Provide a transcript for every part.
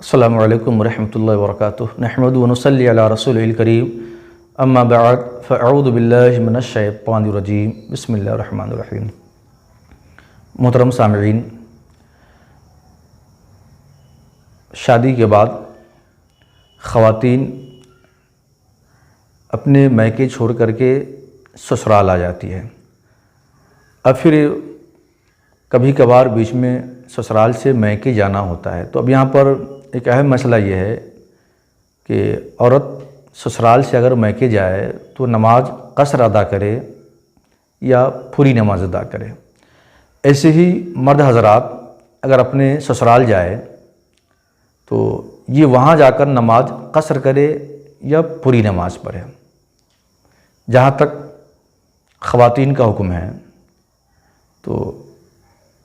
السلام علیکم ورحمۃ اللہ وبرکاتہ نحمد ونصلی علی رسول الکریم اما بعد فاعوذ باللہ من الشیطان الرجیم بسم اللہ الرحمن الرحیم۔ محترم سامعین، شادی کے بعد خواتین اپنے میکے چھوڑ کر کے سسرال آ جاتی ہے۔ اب پھر کبھی کبھار بیچ میں سسرال سے میکے جانا ہوتا ہے، تو اب یہاں پر ایک اہم مسئلہ یہ ہے کہ عورت سسرال سے اگر میکے جائے تو نماز قصر ادا کرے یا پوری نماز ادا کرے۔ ایسے ہی مرد حضرات اگر اپنے سسرال جائے تو یہ وہاں جا کر نماز قصر کرے یا پوری نماز پڑھے۔ جہاں تک خواتین کا حکم ہے تو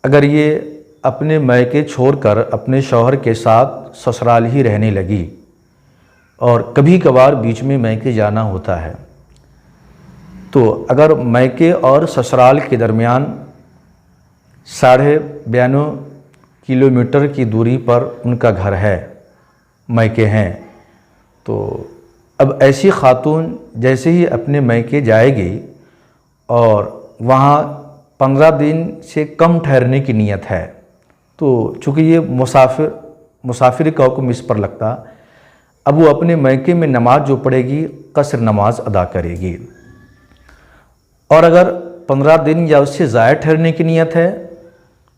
اگر یہ اپنے میکے چھوڑ کر اپنے شوہر کے ساتھ سسرال ہی رہنے لگی اور کبھی کبھار بیچ میں میکے جانا ہوتا ہے، تو اگر میکے اور سسرال کے درمیان 92.5 کلومیٹر کی دوری پر ان کا گھر ہے، میکے ہیں، تو اب ایسی خاتون جیسے ہی اپنے میکے جائے گی اور وہاں 15 دن سے کم ٹھہرنے کی نیت ہے، تو چونکہ یہ مسافر کا حکم اس پر لگتا، اب وہ اپنے میکے میں نماز جو پڑھے گی قصر نماز ادا کرے گی۔ اور اگر 15 دن یا اس سے زائد ٹھہرنے کی نیت ہے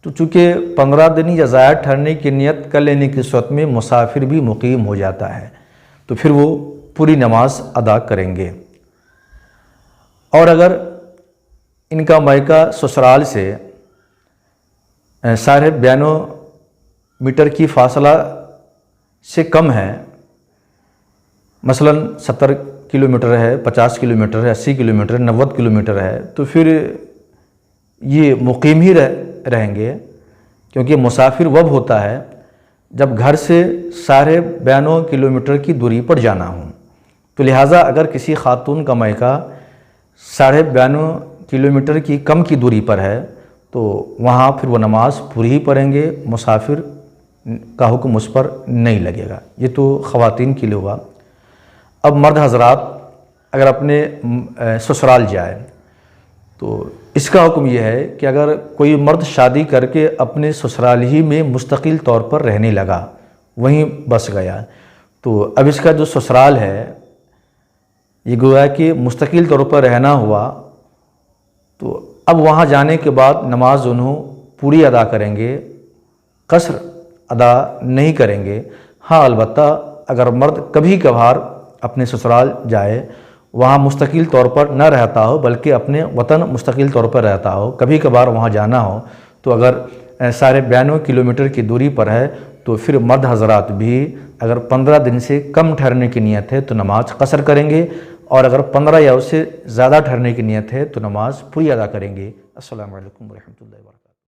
تو چونکہ 15 دن یا زائد ٹھہرنے کی نیت کر لینے کی صورت میں مسافر بھی مقیم ہو جاتا ہے، تو پھر وہ پوری نماز ادا کریں گے۔ اور اگر ان کا میکہ سسرال سے 92.5 میٹر کی فاصلہ سے کم ہے، مثلا 70 کلومیٹر ہے، 50 کلومیٹر ہے، 80 کلومیٹر ہے، 90 کلومیٹر ہے، تو پھر یہ مقیم ہی رہیں گے، کیونکہ مسافر وب ہوتا ہے جب گھر سے 92.5 کلومیٹر کی دوری پر جانا ہو، تو لہٰذا اگر کسی خاتون کا میکہ 92.5 کلومیٹر کی کم کی دوری پر ہے تو وہاں پھر وہ نماز پوری ہی پڑھیں گے، مسافر کا حکم اس پر نہیں لگے گا۔ یہ تو خواتین کے لیے ہوا۔ اب مرد حضرات اگر اپنے سسرال جائے تو اس کا حکم یہ ہے کہ اگر کوئی مرد شادی کر کے اپنے سسرال ہی میں مستقل طور پر رہنے لگا، وہیں بس گیا، تو اب اس کا جو سسرال ہے یہ گویا کہ مستقل طور پر رہنا ہوا، تو اب وہاں جانے کے بعد نماز انہوں پوری ادا کریں گے، قصر ادا نہیں کریں گے۔ ہاں البتہ اگر مرد کبھی کبھار اپنے سسرال جائے، وہاں مستقل طور پر نہ رہتا ہو بلکہ اپنے وطن مستقل طور پر رہتا ہو، کبھی کبھار وہاں جانا ہو، تو اگر 92.5 کلومیٹر کی دوری پر ہے تو پھر مرد حضرات بھی اگر 15 دن سے کم ٹھہرنے کی نیت ہے تو نماز قصر کریں گے، اور اگر 15 یا اس سے زیادہ ٹھہرنے کی نیت ہے تو نماز پوری ادا کریں گے۔ السلام علیکم ورحمۃ اللہ وبرکاتہ۔